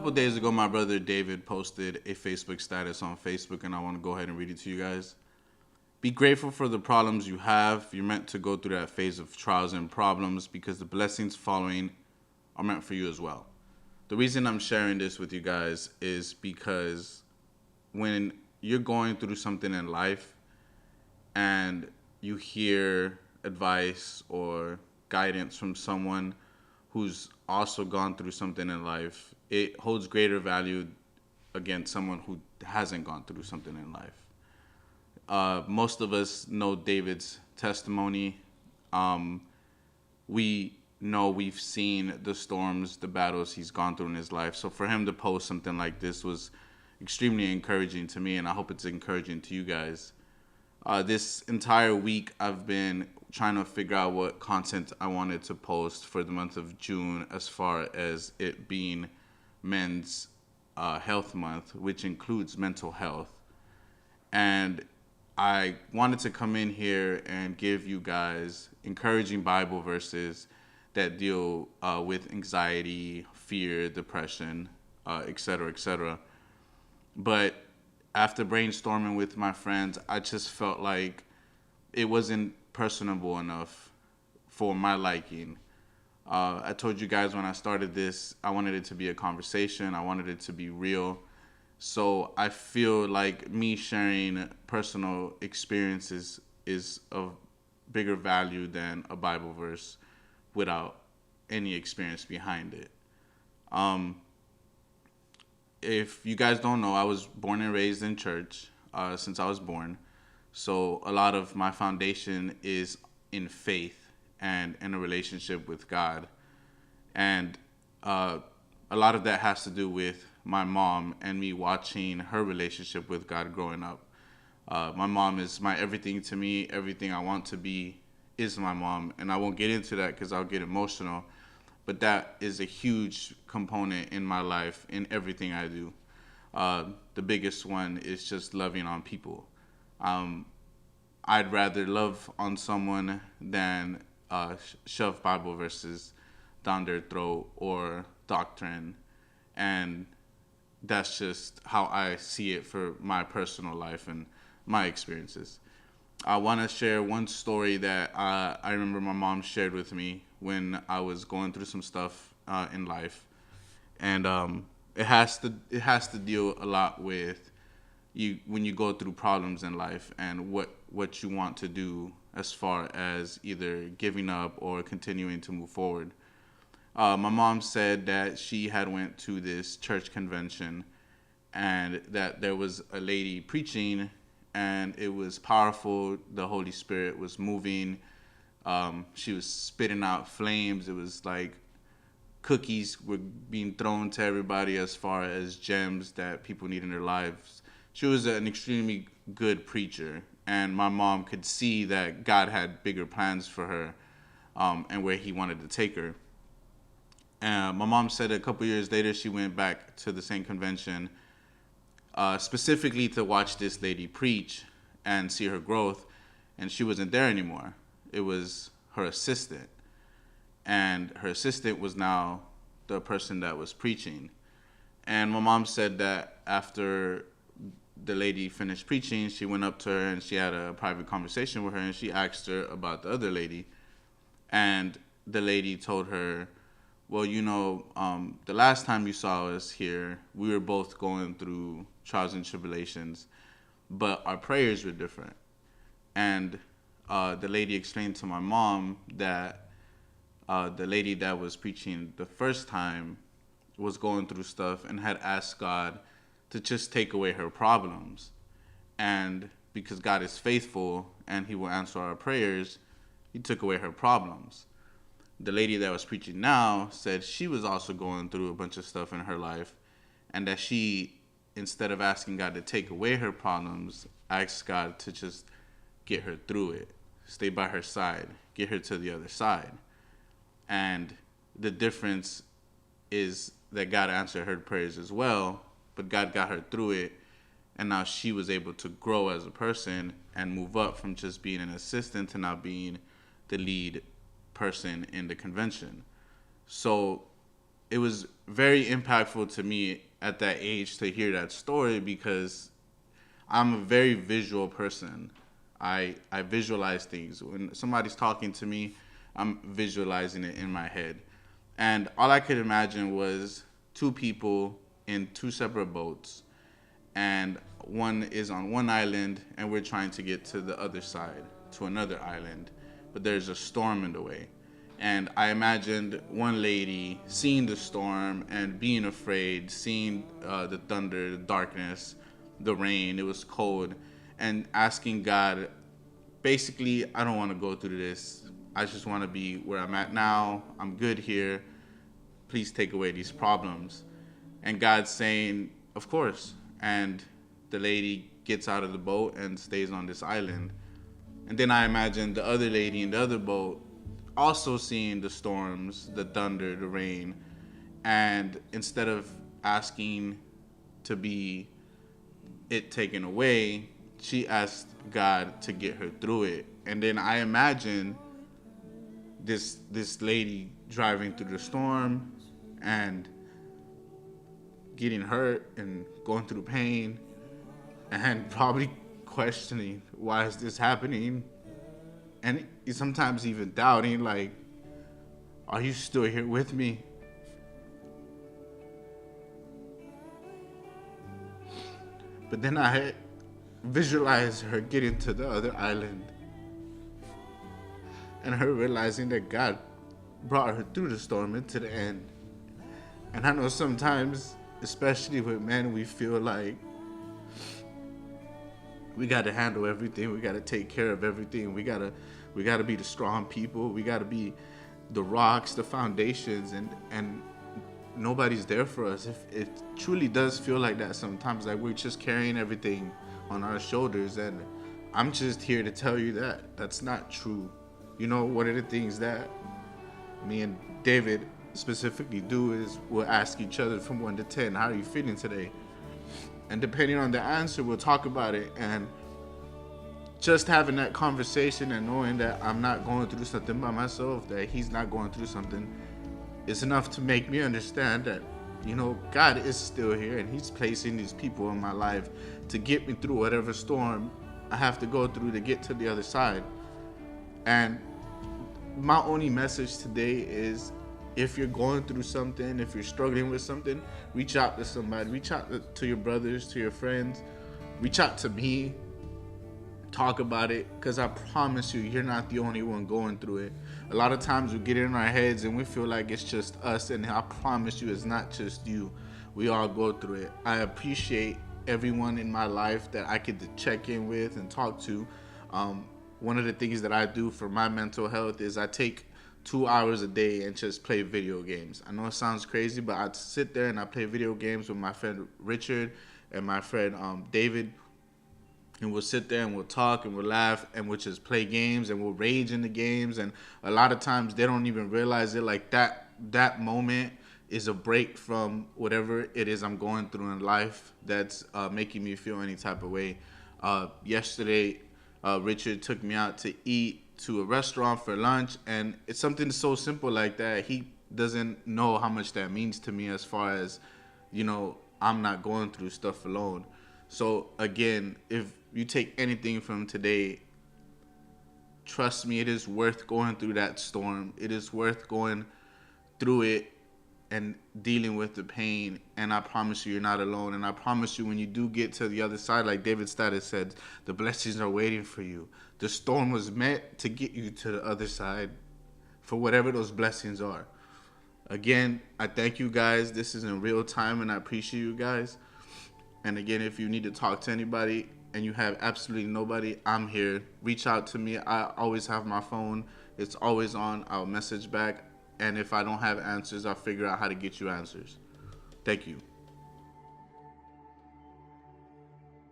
couple days ago, my brother David posted a Facebook status on Facebook, and I want to go ahead and read it to you guys. Be grateful for the problems you have. You're meant to go through that phase of trials and problems because the blessings following are meant for you as well. The reason I'm sharing this with you guys is because when you're going through something in life and you hear advice or guidance from someone who's also gone through something in life, it holds greater value against someone who hasn't gone through something in life. Most of us know David's testimony. We know we've seen the storms, the battles he's gone through in his life. So for him to post something like this was extremely encouraging to me, and I hope it's encouraging to you guys. This entire week, I've been trying to figure out what content I wanted to post for the month of June, as far as it being Men's Health Month, which includes mental health. And I wanted to come in here and give you guys encouraging Bible verses that deal with anxiety, fear, depression, etc., etc. But after brainstorming with my friends, I just felt like it wasn't personable enough for my liking. I told you guys when I started this, I wanted it to be a conversation. I wanted it to be real. So I feel like me sharing personal experiences is of bigger value than a Bible verse without any experience behind it. If you guys don't know, I was born and raised in church since I was born. So a lot of my foundation is in faith and in a relationship with God. And a lot of that has to do with my mom and me watching her relationship with God growing up. My mom is my everything to me. Everything I want to be is my mom. And I won't get into that because I'll get emotional. But that is a huge component in my life, in everything I do. The biggest one is just loving on people. I'd rather love on someone than shove Bible verses down their throat or doctrine. And that's just how I see it for my personal life and my experiences. I want to share one story that I remember my mom shared with me when I was going through some stuff in life, and it has to deal a lot with you when you go through problems in life and what you want to do as far as either giving up or continuing to move forward. My mom said that she had went to this church convention and that there was a lady preaching and it was powerful. The Holy Spirit was moving. She was spitting out flames. It was like cookies were being thrown to everybody as far as gems that people need in their lives. She was an extremely good preacher, and my mom could see that God had bigger plans for her and where he wanted to take her. My mom said a couple years later she went back to the same convention specifically to watch this lady preach and see her growth, and she wasn't there anymore. It was her assistant, and her assistant was now the person that was preaching. And my mom said that after the lady finished preaching, she went up to her and she had a private conversation with her, and she asked her about the other lady. And the lady told her, well, the last time you saw us here, we were both going through trials and tribulations, but our prayers were different. And the lady explained to my mom that the lady that was preaching the first time was going through stuff and had asked God to just take away her problems. And because God is faithful and he will answer our prayers, he took away her problems. The lady that was preaching now said she was also going through a bunch of stuff in her life, and that she, instead of asking God to take away her problems, asked God to just get her through it, stay by her side, get her to the other side. And the difference is that God answered her prayers as well, but God got her through it, and now she was able to grow as a person and move up from just being an assistant to now being the lead person in the convention. So it was very impactful to me at that age to hear that story because I'm a very visual person. I visualize things. When somebody's talking to me, I'm visualizing it in my head. And all I could imagine was two people in two separate boats, and one is on one island and we're trying to get to the other side, to another island, but there's a storm in the way. And I imagined one lady seeing the storm and being afraid, seeing the thunder, the darkness, the rain. It was cold, and asking God, basically, I don't want to go through this. I just want to be where I'm at now. I'm good here. Please take away these problems. And God's saying, of course. And the lady gets out of the boat and stays on this island. And then I imagine the other lady in the other boat also seeing the storms, the thunder, the rain. And instead of asking to be it taken away, she asked God to get her through it. And then I imagine this lady driving through the storm and getting hurt and going through pain and probably questioning, why is this happening? And sometimes even doubting, like, are you still here with me? But then I visualized her getting to the other island and her realizing that God brought her through the storm into the end. And I know sometimes, especially with men, we feel like we got to handle everything. We got to take care of everything. We got to be the strong people. We got to be the rocks, the foundations, and nobody's there for us. If it truly does feel like that sometimes, like we're just carrying everything on our shoulders, and I'm just here to tell you that that's not true. You know, one of the things that me and David specifically do is we'll ask each other from 1 to 10, how are you feeling today? And depending on the answer, we'll talk about it. And just having that conversation and knowing that I'm not going through something by myself, that he's not going through something, is enough to make me understand that, you know, God is still here and he's placing these people in my life to get me through whatever storm I have to go through to get to the other side. And my only message today is, if you're going through something, if you're struggling with something, reach out to somebody. Reach out to your brothers, to your friends. Reach out to me. Talk about it, because I promise you, you're not the only one going through it. A lot of times we get in our heads and we feel like it's just us, and I promise you, it's not just you. We all go through it. I appreciate everyone in my life that I get to check in with and talk to. One of the things that I do for my mental health is I take 2 hours a day and just play video games. I know it sounds crazy, but I sit there and I play video games with my friend Richard and my friend David, and we'll sit there and we'll talk and we'll laugh and we'll just play games and we'll rage in the games. And a lot of times they don't even realize it, like that moment is a break from whatever it is I'm going through in life that's making me feel any type of way. Yesterday, Richard took me out to eat to a restaurant for lunch, and it's something so simple like that. He doesn't know how much that means to me, as far as, you know, I'm not going through stuff alone. So again, if you take anything from today, trust me, it is worth going through that storm. It is worth going through it and dealing with the pain. And I promise you, you're not alone. And I promise you, when you do get to the other side, like David Status said, the blessings are waiting for you. The storm was meant to get you to the other side for whatever those blessings are. Again, I thank you guys. This is in real time, and I appreciate you guys. And again, if you need to talk to anybody and you have absolutely nobody, I'm here. Reach out to me. I always have my phone. It's always on. I'll message back. And if I don't have answers, I'll figure out how to get you answers. Thank you.